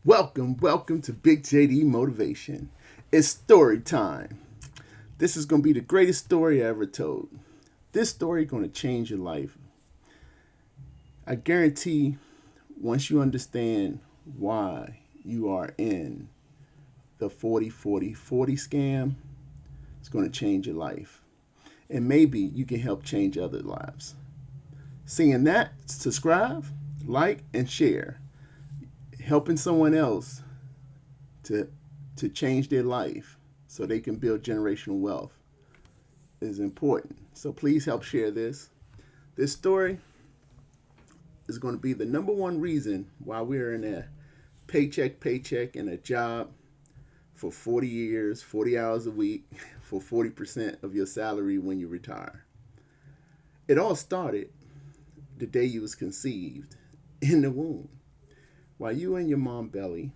Welcome to Big JD Motivation. It's story time. This is going to be the greatest story I ever told. This story is going to change your life. I guarantee once you understand why you are in the 40-40-40 scam, it's going to change your life. And maybe you can help change other lives. Seeing that, subscribe, like, and share. Helping someone else to change their life so they can build generational wealth is important. So please help share this. This story is going to be the number one reason why we're in a paycheck and a job for 40 years, 40 hours a week, for 40% of your salary when you retire. It all started the day you was conceived in the womb. While you were in your mom belly,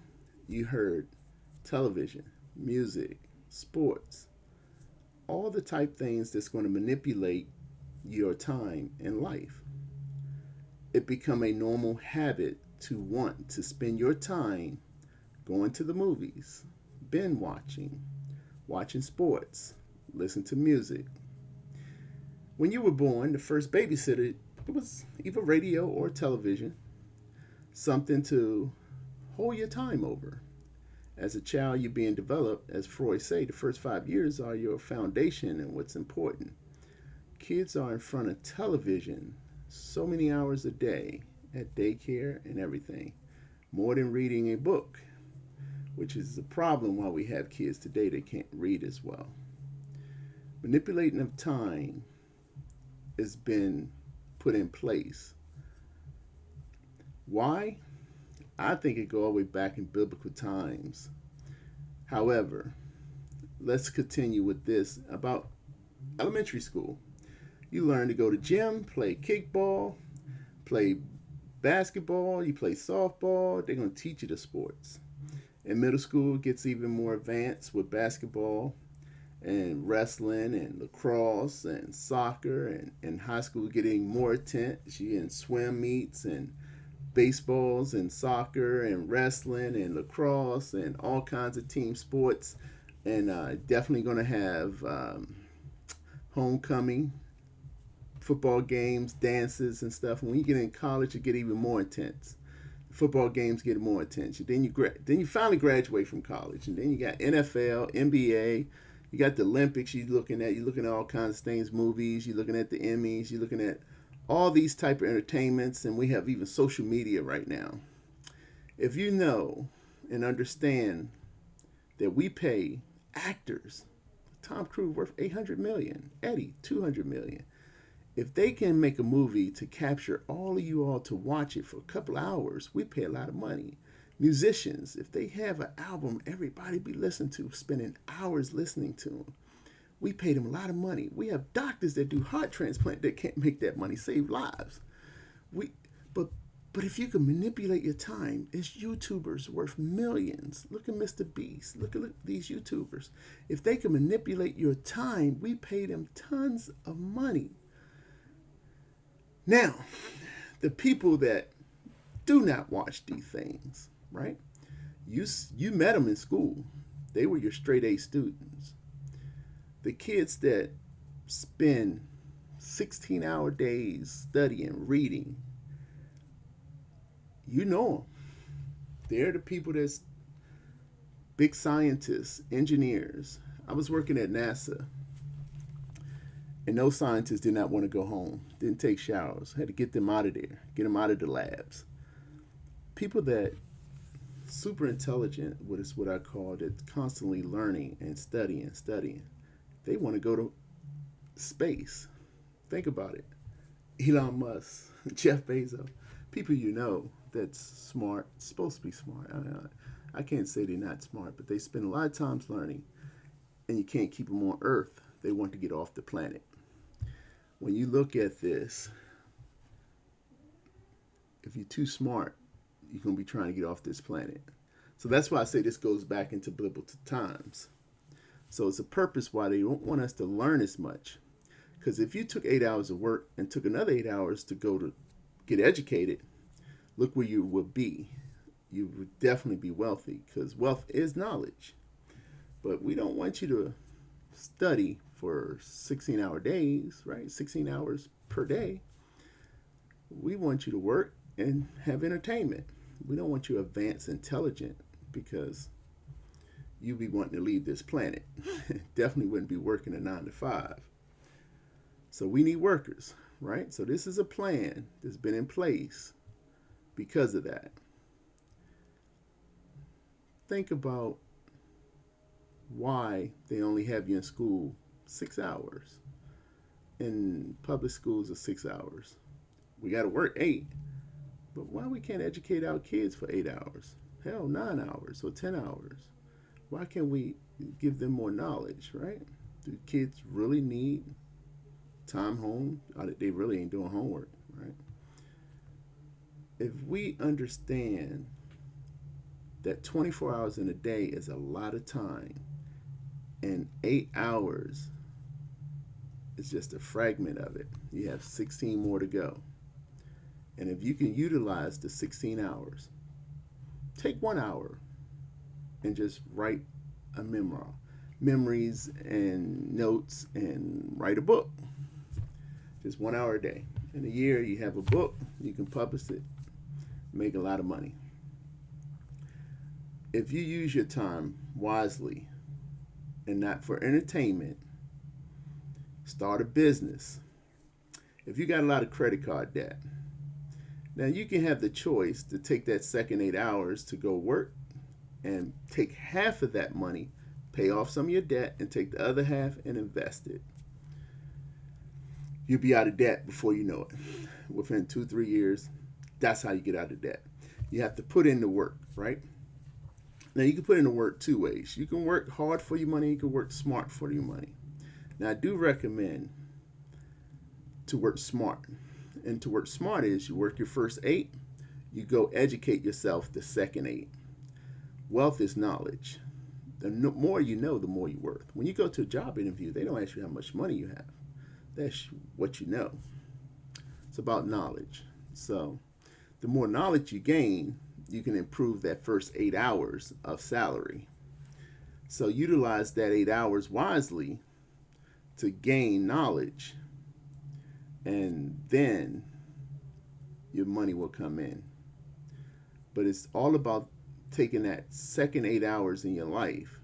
you heard television, music, sports, all the type things that's going to manipulate your time in life. It become a normal habit to want to spend your time going to the movies, binge watching, watching sports, listen to music. When you were born, the first babysitter, it was either radio or television, something to hold your time over. As a child, you're being developed. As Freud say, the first 5 years are your foundation and what's important. Kids are in front of television so many hours a day at daycare and everything, more than reading a book, which is a problem why we have kids today that can't read as well. Manipulating of time has been put in place. Why? I think it go all the way back in biblical times. However, let's continue with this about elementary school. You learn to go to gym, play kickball, play basketball, you play softball. They're going to teach you the sports. In middle school, it gets even more advanced with basketball and wrestling and lacrosse and soccer. And in high school, getting more attention in swim meets and baseballs and soccer and wrestling and lacrosse and all kinds of team sports. And definitely going to have homecoming, football games, dances, and stuff. And when you get in college, it get even more intense. Football games get more attention. Then you finally graduate from college, and then you got NFL, NBA. You got the Olympics. You're looking at all kinds of things, movies. You're looking at the Emmys. You're looking at all these type of entertainments, and we have even social media right now. If you know and understand that we pay actors, Tom Cruise worth 800 million, Eddie 200 million. If they can make a movie to capture all of you all to watch it for a couple hours, we pay a lot of money. Musicians, if they have an album everybody be listening to, spending hours listening to them, we pay them a lot of money. We have doctors that do heart transplant that can't make that money, save lives. We, but but if you can manipulate your time, it's YouTubers worth millions. Look at Mr. Beast. Look at these YouTubers. If they can manipulate your time, we pay them tons of money. Now, the people that do not watch these things, right? You met them in school. They were your straight A students. The kids that spend 16-hour days studying, reading, you know them. They're the people that's big scientists, engineers. I was working at NASA, and those scientists did not want to go home, didn't take showers, had to get them out of there, get them out of the labs. People that super intelligent, what is what I call it, constantly learning and studying. They want to go to space. Think about it. Elon Musk, Jeff Bezos, people you know that's smart, supposed to be smart. I can't say they're not smart, but they spend a lot of time learning, and you can't keep them on Earth. They want to get off the planet. When you look at this, if you're too smart, you're going to be trying to get off this planet. So that's why I say this goes back into biblical times. So it's a purpose why they don't want us to learn as much. Because if you took 8 hours of work and took another 8 hours to go to get educated, look where you would be. you would definitely be wealthy, because wealth is knowledge. But we don't want you to study for 16-hour days, right? 16 hours per day. We want you to work and have entertainment. We don't want you advanced intelligent, because you be wanting to leave this planet. Definitely wouldn't be working a 9 to 5. So we need workers, right? So this is a plan that's been in place because of that. Think about why they only have you in school 6 hours. In public schools are 6 hours. We got to work 8, but why we can't educate our kids for 8 hours? Hell, 9 hours or 10 hours. Why can't we give them more knowledge, right? Do kids really need time home? They really ain't doing homework, right? If we understand that 24 hours in a day is a lot of time, and 8 hours is just a fragment of it, you have 16 more to go. And if you can utilize the 16 hours, take 1 hour and just write a memoir, memories and notes, and write a book. Just 1 hour a day. In a year, you have a book, you can publish it, make a lot of money. If you use your time wisely and not for entertainment, start a business. If you got a lot of credit card debt, now you can have the choice to take that second 8 hours to go work and take half of that money, pay off some of your debt, and take the other half and invest it. You'll be out of debt before you know it. Within 2, 3 years, that's how you get out of debt. You have to put in the work, right? Now you can put in the work 2 ways. You can work hard for your money, you can work smart for your money. Now I do recommend to work smart. And to work smart is you work your first 8, you go educate yourself the second 8. Wealth is knowledge. The more you know, the more you're worth. When you go to a job interview, they don't ask you how much money you have. That's what you know. It's about knowledge. So the more knowledge you gain, you can improve that first 8 hours of salary. So utilize that 8 hours wisely to gain knowledge, and then your money will come in. But it's all about taking that second 8 hours in your life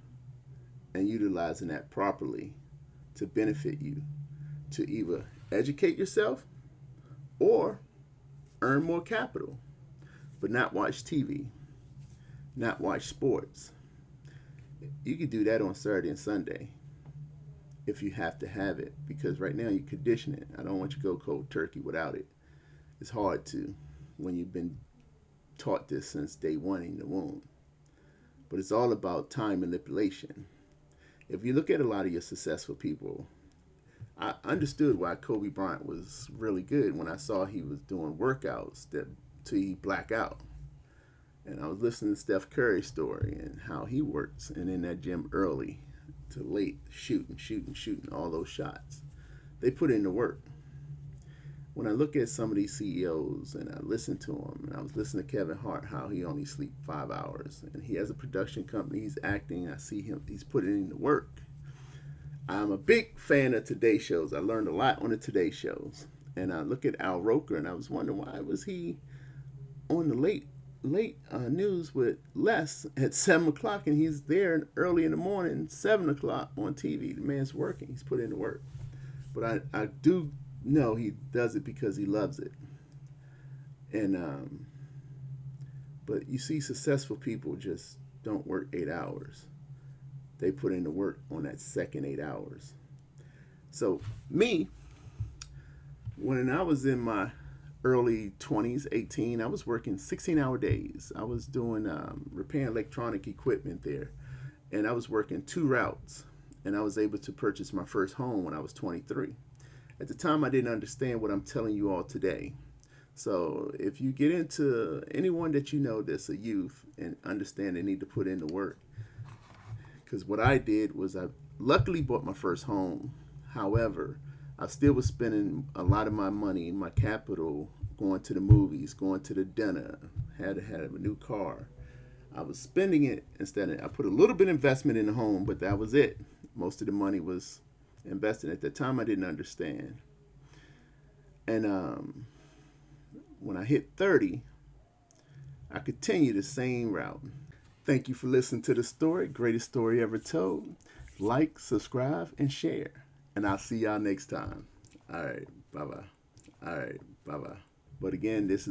and utilizing that properly to benefit you, to either educate yourself or earn more capital, but not watch TV, not watch sports. You can do that on Saturday and Sunday if you have to have it, because right now you condition it. I don't want you to go cold turkey without it. It's hard to when you've been taught this since day one in the womb. But it's all about time manipulation. If you look at a lot of your successful people, I understood why Kobe Bryant was really good when I saw he was doing workouts that till he black out. And I was listening to Steph Curry's story and how he works and in that gym early to late, shooting all those shots. They put in the work. When I look at some of these CEOs and I listen to them, and I was listening to Kevin Hart, how he only sleeps 5 hours, and he has a production company, he's acting, I see him, he's putting in the work. I'm a big fan of Today shows. I learned a lot on the Today shows. And I look at Al Roker and I was wondering, why was he on the late news with Les at 7 o'clock, and he's there early in the morning, 7 o'clock on TV. The man's working. He's put in the work. But I do know he does it because he loves it. And but you see, successful people just don't work 8 hours. They put in the work on that second 8 hours. So me, when I was in my early 20s, 18, I was working 16-hour days. I was doing repairing electronic equipment there. And I was working 2 routes. And I was able to purchase my first home when I was 23. At the time, I didn't understand what I'm telling you all today. So if you get into anyone that you know that's a youth and understand they need to put in the work, because what I did was I luckily bought my first home. However, I still was spending a lot of my money, my capital, going to the movies, going to the dinner, had to have a new car. I was spending it instead of, I put a little bit of investment in the home, but that was it. Most of the money was invested. At the time, I didn't understand. And when I hit 30, I continued the same route. Thank you for listening to the story, greatest story ever told. Like, subscribe, and share. And I'll see y'all next time. All right, bye bye. All right, bye bye. But again, this is